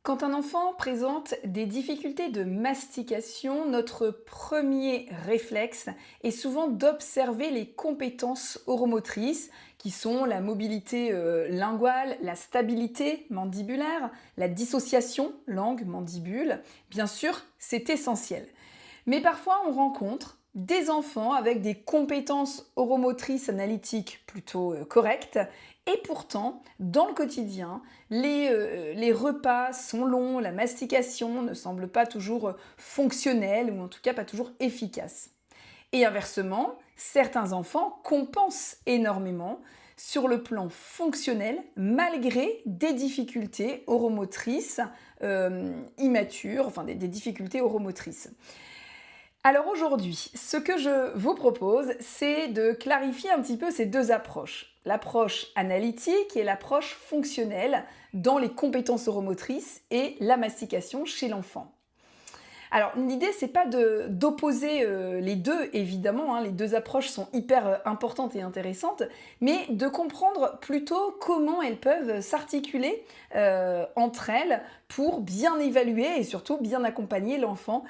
Quand un enfant présente des difficultés de mastication, notre premier réflexe est souvent d'observer les compétences oromotrices, qui sont la mobilité linguale, la stabilité mandibulaire, la dissociation langue-mandibule. Bien sûr, c'est essentiel. Mais parfois, on rencontre des enfants avec des compétences oromotrices analytiques plutôt correctes, et pourtant, dans le quotidien, les repas sont longs, la mastication ne semble pas toujours fonctionnelle, ou en tout cas pas toujours efficace. Et inversement, certains enfants compensent énormément sur le plan fonctionnel malgré des difficultés oromotrices immatures, enfin des difficultés oromotrices. Alors aujourd'hui, ce que je vous propose, c'est de clarifier un petit peu ces deux approches. L'approche analytique et l'approche fonctionnelle dans les compétences oromotrices et la mastication chez l'enfant. Alors l'idée, c'est pas d'opposer les deux, évidemment, hein, les deux approches sont hyper importantes et intéressantes, mais de comprendre plutôt comment elles peuvent s'articuler entre elles pour bien évaluer et surtout bien accompagner l'enfant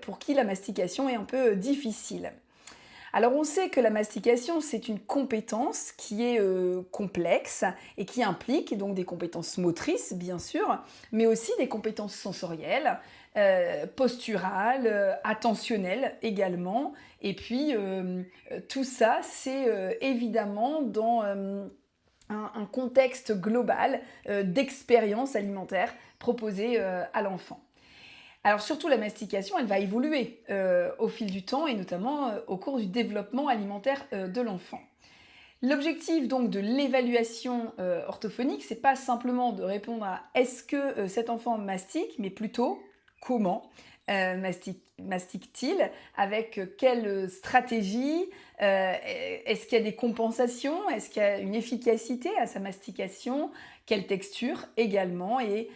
pour qui la mastication est un peu difficile. Alors on sait que la mastication, c'est une compétence qui est complexe et qui implique donc des compétences motrices, bien sûr, mais aussi des compétences sensorielles, posturales, attentionnelles également. Et puis tout ça, c'est évidemment dans un contexte global d'expérience alimentaire proposée à l'enfant. Alors surtout la mastication, elle va évoluer au fil du temps et notamment au cours du développement alimentaire de l'enfant. L'objectif donc de l'évaluation orthophonique, c'est pas simplement de répondre à est-ce que cet enfant mastique, mais plutôt comment mastique-t-il, avec quelle stratégie, est-ce qu'il y a des compensations, est-ce qu'il y a une efficacité à sa mastication, quelle texture également, et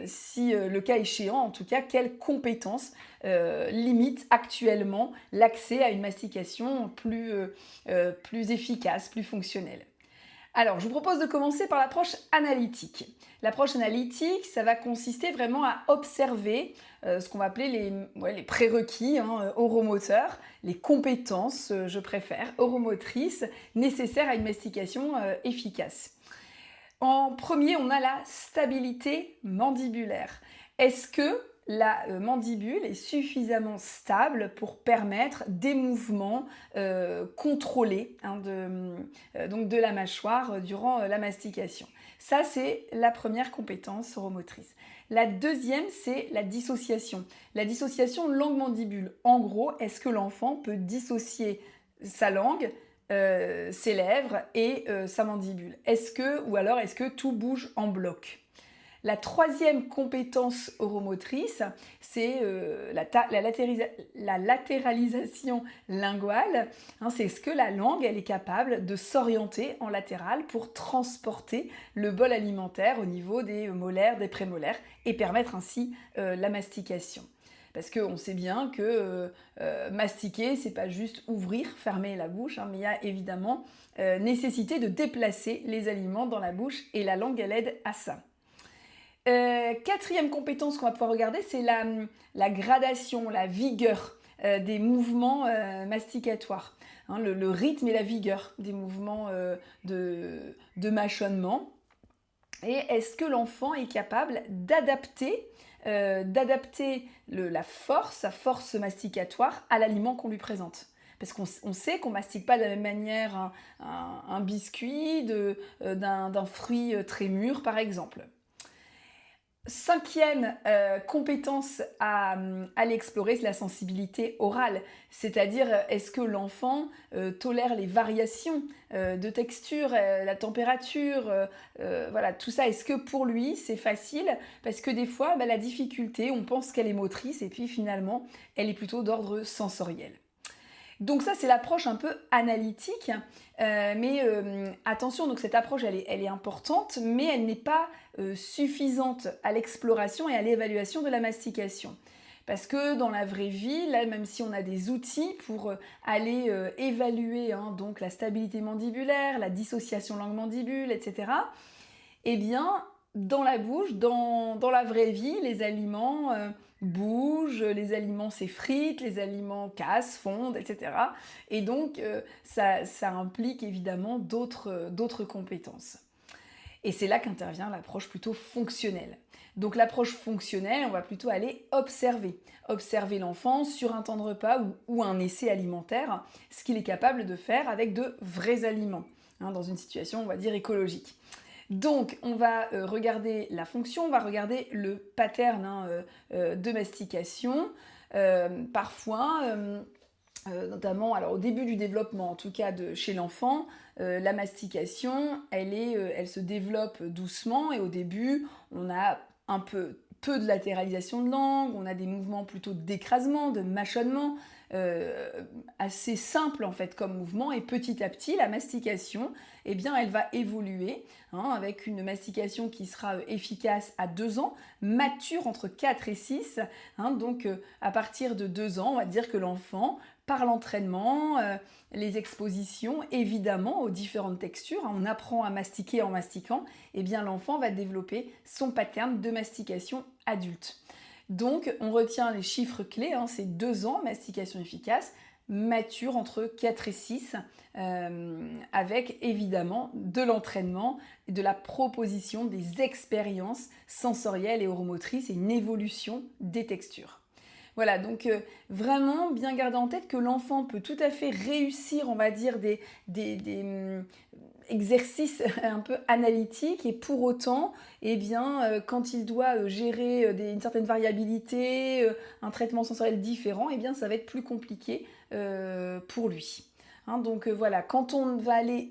si le cas échéant, en tout cas, quelles compétences limitent actuellement l'accès à une mastication plus efficace, plus fonctionnelle. Alors, je vous propose de commencer par l'approche analytique. L'approche analytique, ça va consister vraiment à observer ce qu'on va appeler les prérequis oromoteurs, les compétences, je préfère, oromotrices nécessaires à une mastication efficace. En premier, on a la stabilité mandibulaire. Est-ce que la mandibule est suffisamment stable pour permettre des mouvements contrôlés donc de la mâchoire durant la mastication? Ça, c'est la première compétence oromotrice. La deuxième, c'est la dissociation. La dissociation langue-mandibule. En gros, est-ce que l'enfant peut dissocier sa langue, ses lèvres et sa mandibule? Ou alors est-ce que tout bouge en bloc? La troisième compétence oromotrice, c'est la latéralisation linguale. C'est est-ce que la langue elle est capable de s'orienter en latéral pour transporter le bol alimentaire au niveau des molaires, des prémolaires et permettre ainsi la mastication. Parce qu'on sait bien que mastiquer, c'est pas juste ouvrir, fermer la bouche, mais il y a évidemment nécessité de déplacer les aliments dans la bouche et la langue, elle aide à ça. Quatrième compétence qu'on va pouvoir regarder, c'est la gradation, la vigueur des mouvements masticatoires. Le rythme et la vigueur des mouvements de mâchonnement. Et est-ce que l'enfant est capable d'adapter sa force masticatoire à l'aliment qu'on lui présente? Parce qu'on sait qu'on ne mastique pas de la même manière un biscuit d'un fruit très mûr, par exemple. Cinquième compétence à aller explorer, c'est la sensibilité orale. C'est-à-dire, est-ce que l'enfant tolère les variations de texture, la température, voilà, tout ça. Est-ce que pour lui, c'est facile? Parce que des fois, la difficulté, on pense qu'elle est motrice et puis finalement, elle est plutôt d'ordre sensoriel. Donc ça, c'est l'approche un peu analytique, mais attention, donc cette approche, elle est importante, mais elle n'est pas suffisante à l'exploration et à l'évaluation de la mastication. Parce que dans la vraie vie, là, même si on a des outils pour aller évaluer donc la stabilité mandibulaire, la dissociation langue-mandibule, etc., eh bien, dans la bouche, dans la vraie vie, les aliments bougent, les aliments s'effritent, les aliments cassent, fondent, etc. Et donc, ça implique évidemment d'autres compétences. Et c'est là qu'intervient l'approche plutôt fonctionnelle. Donc l'approche fonctionnelle, on va plutôt aller observer. Observer l'enfant sur un temps de repas ou un essai alimentaire, ce qu'il est capable de faire avec de vrais aliments, hein, dans une situation, on va dire, écologique. Donc, on va regarder la fonction, on va regarder le pattern de mastication. Parfois, notamment alors au début du développement, en tout cas chez l'enfant, la mastication, elle se développe doucement et au début, on a un peu de latéralisation de langue, on a des mouvements plutôt d'écrasement, de mâchonnement, assez simple en fait comme mouvement, et petit à petit la mastication, eh bien, elle va évoluer, hein, avec une mastication qui sera efficace à 2 ans, mature entre 4 et 6, hein, donc à partir de 2 ans, on va dire que l'enfant, par l'entraînement, les expositions évidemment aux différentes textures, hein, on apprend à mastiquer en mastiquant, eh bien l'enfant va développer son pattern de mastication adulte. Donc, on retient les chiffres clés, hein, c'est 2 ans, mastication efficace, mature entre 4 et 6, avec évidemment de l'entraînement, de la proposition des expériences sensorielles et oromotrices et une évolution des textures. Voilà, donc vraiment bien garder en tête que l'enfant peut tout à fait réussir, on va dire, des exercices un peu analytiques, et pour autant, eh bien, quand il doit gérer une certaine variabilité, un traitement sensoriel différent, eh bien, ça va être plus compliqué pour lui. Hein, donc voilà, quand on va aller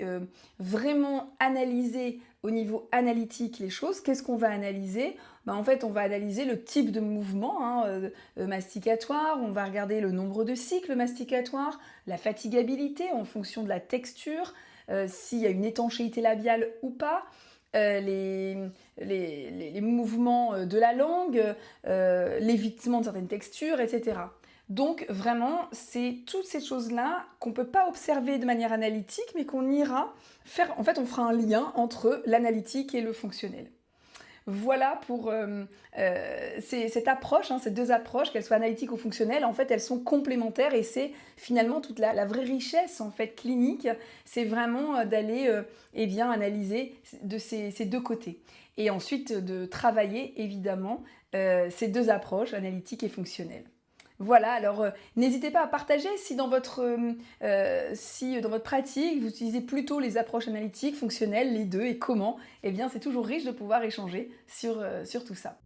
vraiment analyser au niveau analytique les choses, qu'est-ce qu'on va analyser ? En fait, on va analyser le type de mouvement masticatoire, on va regarder le nombre de cycles masticatoires, la fatigabilité en fonction de la texture, s'il y a une étanchéité labiale ou pas, les mouvements de la langue, l'évitement de certaines textures, etc. Donc vraiment, c'est toutes ces choses-là qu'on ne peut pas observer de manière analytique, mais qu'on ira faire. En fait, on fera un lien entre l'analytique et le fonctionnel. Voilà pour cette approche, hein, ces deux approches, qu'elles soient analytiques ou fonctionnelles, en fait, elles sont complémentaires, et c'est finalement toute la vraie richesse en fait clinique, c'est vraiment d'aller analyser de ces deux côtés. Et ensuite de travailler évidemment ces deux approches, analytiques et fonctionnelles. Voilà, alors n'hésitez pas à partager si dans votre pratique vous utilisez plutôt les approches analytiques, fonctionnelles, les deux, et comment. Eh bien, c'est toujours riche de pouvoir échanger sur tout ça.